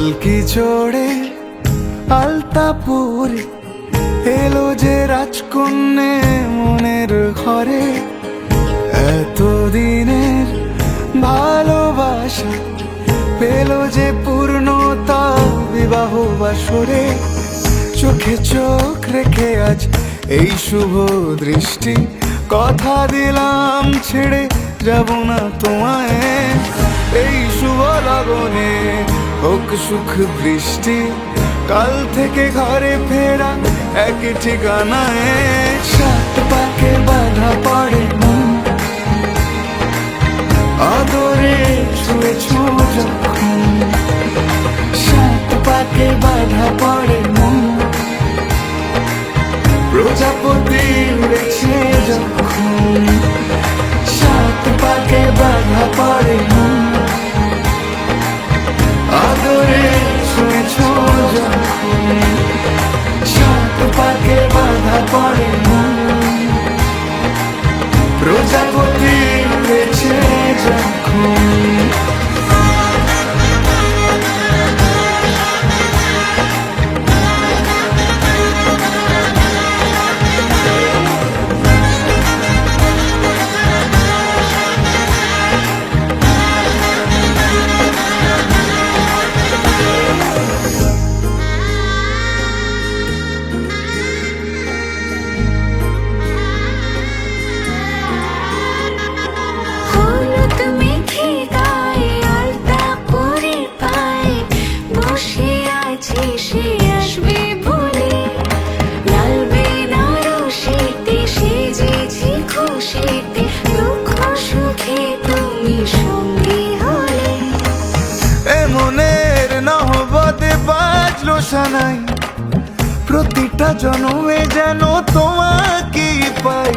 পালকি চড়ে আলতা পরে এলো যে রাজকন্যে মনের ঘরে। এতদিনের ভালোবাসা পেল যে পূর্ণতা বিবাহ বাসরে। চোখে চোখ রেখে আজ এই শুভ দৃষ্টি, কথা দিলাম ছেড়ে যাব না তোমায়। এই শুভ লগনে হোক সুখ বৃষ্টি, কাল থেকে ঘরে ফেরা এক ঠিকানায়। সাত পাকে বাধা পড়ে মন, আদরে ছুঁয়েছ যখন। সাত পাকে বাধা পড়ে মন, প্রজাপতি উড়েছে যখন। সাত পাকে বাধা পড়ে মন, আদরে ছুঁয়েছ যখন। সাত পাকে বাধা পড়ে মন, প্রজাপতি উড়েছে যখন। প্রতিটা জন্মে যেন তোমাকে পাই।